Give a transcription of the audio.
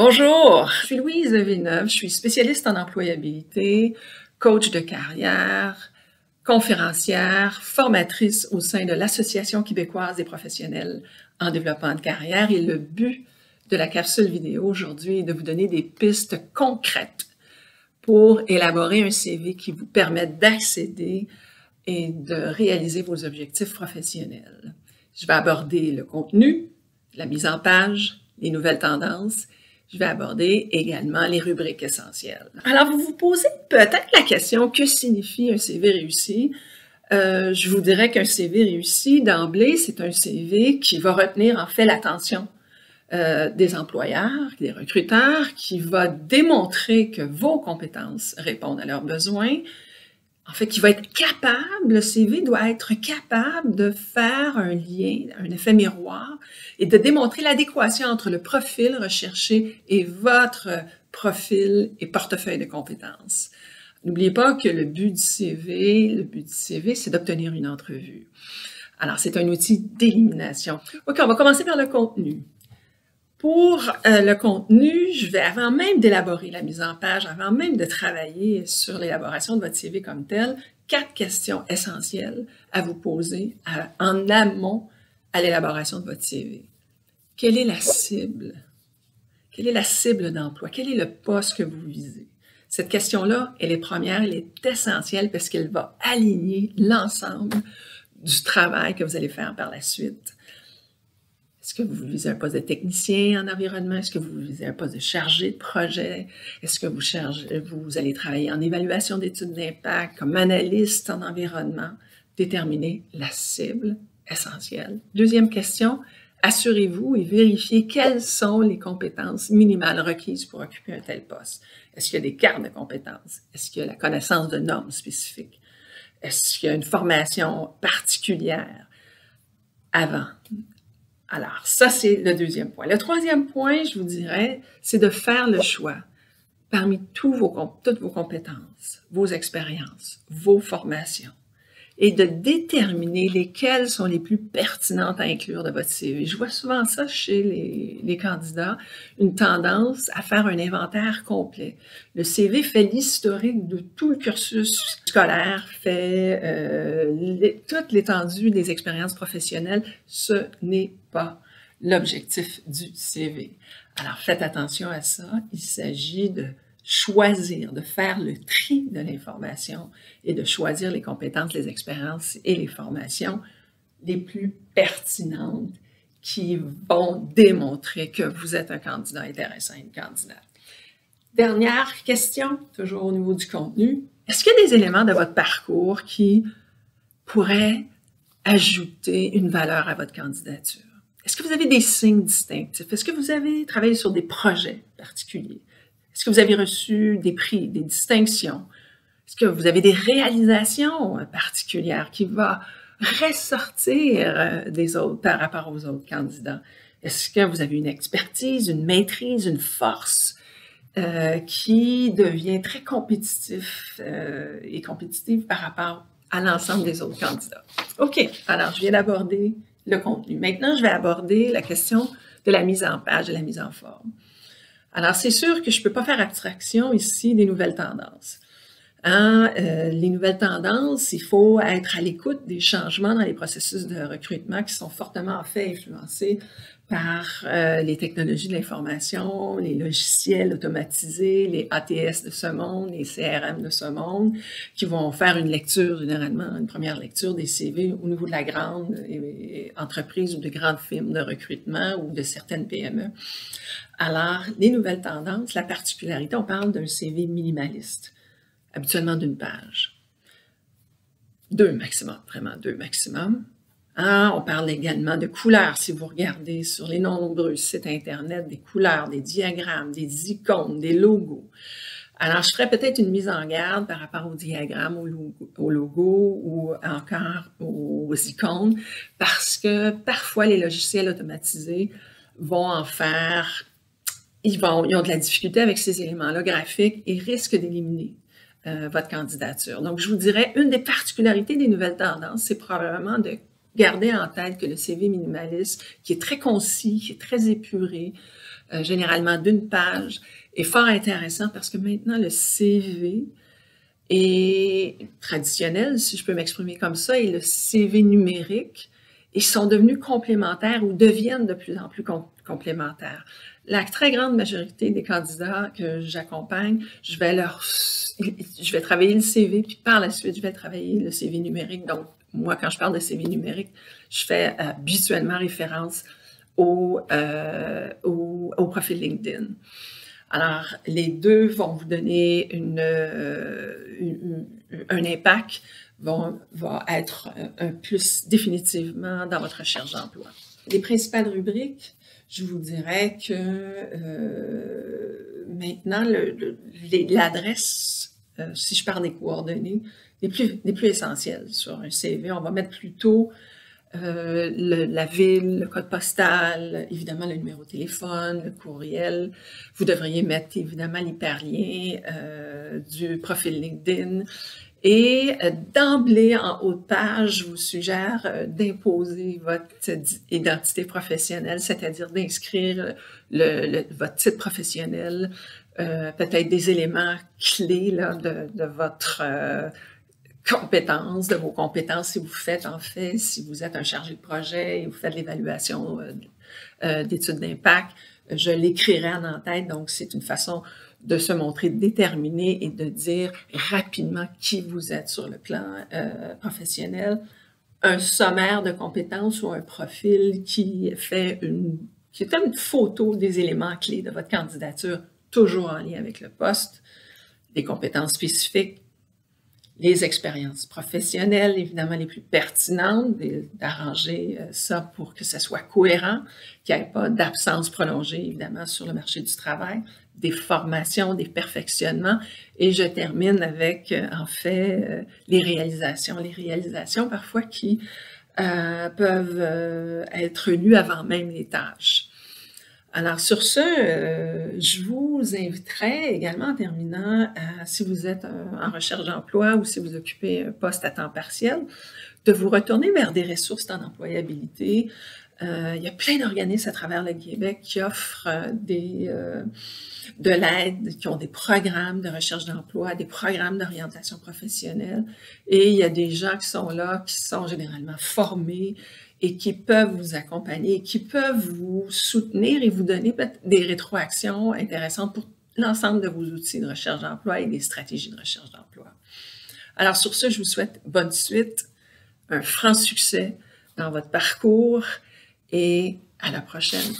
Bonjour, je suis Louise Villeneuve, je suis spécialiste en employabilité, coach de carrière, conférencière, formatrice au sein de l'Association québécoise des professionnels en développement de carrière et le but de la capsule vidéo aujourd'hui est de vous donner des pistes concrètes pour élaborer un CV qui vous permette d'accéder et de réaliser vos objectifs professionnels. Je vais aborder le contenu, la mise en page, les nouvelles tendances. Je vais aborder également les rubriques essentielles. Alors, vous vous posez peut-être la question, que signifie un CV réussi? Je vous dirais qu'un CV réussi, d'emblée, c'est un CV qui va retenir en fait l'attention des employeurs, des recruteurs, qui va démontrer que vos compétences répondent à leurs besoins. En fait, qui va être capable, le CV doit être capable de faire un lien, un effet miroir et de démontrer l'adéquation entre le profil recherché et votre profil et portefeuille de compétences. N'oubliez pas que le but du CV, c'est d'obtenir une entrevue. Alors, c'est un outil d'élimination. OK, on va commencer par le contenu. Pour le contenu, je vais, avant même d'élaborer la mise en page, avant même de travailler sur l'élaboration de votre CV comme tel, 4 questions essentielles à vous poser en amont à l'élaboration de votre CV. Quelle est la cible? Quelle est la cible d'emploi? Quel est le poste que vous visez? Cette question-là, elle est première, elle est essentielle parce qu'elle va aligner l'ensemble du travail que vous allez faire par la suite. Est-ce que vous visez un poste de technicien en environnement? Est-ce que vous visez un poste de chargé de projet? Est-ce que vous allez travailler en évaluation d'études d'impact comme analyste en environnement? Déterminez la cible essentielle. Deuxième question, assurez-vous et vérifiez quelles sont les compétences minimales requises pour occuper un tel poste. Est-ce qu'il y a des cartes de compétences? Est-ce qu'il y a la connaissance de normes spécifiques? Est-ce qu'il y a une formation particulière avant? Alors, ça, c'est le deuxième point. Le troisième point, je vous dirais, c'est de faire le choix parmi toutes vos compétences, vos expériences, vos formations, et de déterminer lesquelles sont les plus pertinentes à inclure dans votre CV. Je vois souvent ça chez les candidats, une tendance à faire un inventaire complet. Le CV fait l'historique de tout le cursus scolaire, fait toute l'étendue des expériences professionnelles. Ce n'est pas l'objectif du CV. Alors, faites attention à ça. Il s'agit de choisir, de faire le tri de l'information et de choisir les compétences, les expériences et les formations les plus pertinentes qui vont démontrer que vous êtes un candidat intéressant, une candidate. Dernière question, toujours au niveau du contenu. Est-ce qu'il y a des éléments de votre parcours qui pourraient ajouter une valeur à votre candidature? Est-ce que vous avez des signes distinctifs? Est-ce que vous avez travaillé sur des projets particuliers? Est-ce que vous avez reçu des prix, des distinctions? Est-ce que vous avez des réalisations particulières qui vont ressortir des autres par rapport aux autres candidats? Est-ce que vous avez une expertise, une maîtrise, une force qui devient très compétitive par rapport à l'ensemble des autres candidats? OK, alors je viens d'aborder le contenu. Maintenant, je vais aborder la question de la mise en page, de la mise en forme. Alors, c'est sûr que je ne peux pas faire abstraction ici des nouvelles tendances. Les nouvelles tendances, il faut être à l'écoute des changements dans les processus de recrutement qui sont fortement en fait influencés par les technologies de l'information, les logiciels automatisés, les ATS de ce monde, les CRM de ce monde, qui vont faire une lecture, généralement, une première lecture des CV au niveau de la grande entreprise ou de grandes firmes de recrutement ou de certaines PME. Alors, les nouvelles tendances, la particularité, on parle d'un CV minimaliste, habituellement d'une page. 2 maximum, vraiment 2 maximum. On parle également de couleurs. Si vous regardez sur les nombreux sites Internet, des couleurs, des diagrammes, des icônes, des logos. Alors, je ferais peut-être une mise en garde par rapport aux diagrammes, aux logos ou encore aux icônes, parce que parfois, les logiciels automatisés vont en faire... Ils ont de la difficulté avec ces éléments-là graphiques et risquent d'éliminer votre candidature. Donc, je vous dirais, une des particularités des nouvelles tendances, c'est probablement de garder en tête que le CV minimaliste, qui est très concis, qui est très épuré, généralement d'une page, est fort intéressant parce que maintenant, le CV est traditionnel, si je peux m'exprimer comme ça, et le CV numérique, ils sont devenus complémentaires ou deviennent de plus en plus complémentaires. La très grande majorité des candidats que j'accompagne, je vais travailler le CV, puis par la suite, je vais travailler le CV numérique. Donc, moi, quand je parle de CV numérique, je fais habituellement référence au profil LinkedIn. Alors, les deux vont vous donner un impact, va être un plus définitivement dans votre recherche d'emploi. Les principales rubriques, je vous dirais que maintenant, l'adresse, si je parle des coordonnées, les plus essentielles sur un CV, on va mettre plutôt la ville, le code postal, évidemment le numéro de téléphone, le courriel. Vous devriez mettre évidemment l'hyperlien du profil LinkedIn. Et d'emblée, en haut de page, je vous suggère d'imposer votre identité professionnelle, c'est-à-dire d'inscrire votre titre professionnel, peut-être des éléments clés là, de votre compétences, de vos compétences, si vous faites, en fait, si vous êtes un chargé de projet et vous faites l'évaluation d'études d'impact, je l'écrirai en en-tête, donc c'est une façon de se montrer déterminé et de dire rapidement qui vous êtes sur le plan professionnel. Un sommaire de compétences ou un profil qui est une photo des éléments clés de votre candidature, toujours en lien avec le poste, des compétences spécifiques, les expériences professionnelles, évidemment les plus pertinentes, d'arranger ça pour que ça soit cohérent, qu'il n'y ait pas d'absence prolongée, évidemment, sur le marché du travail, des formations, des perfectionnements. Et je termine avec, en fait, les réalisations. Les réalisations, parfois, qui peuvent être lues avant même les tâches. Alors, sur ce, je vous inviterai également en terminant, si vous êtes en recherche d'emploi ou si vous occupez un poste à temps partiel, de vous retourner vers des ressources en employabilité. Il y a plein d'organismes à travers le Québec qui offrent de l'aide, qui ont des programmes de recherche d'emploi, des programmes d'orientation professionnelle. Et il y a des gens qui sont là, qui sont généralement formés et qui peuvent vous accompagner, qui peuvent vous soutenir et vous donner des rétroactions intéressantes pour l'ensemble de vos outils de recherche d'emploi et des stratégies de recherche d'emploi. Alors sur ce, je vous souhaite bonne suite, un franc succès dans votre parcours et à la prochaine.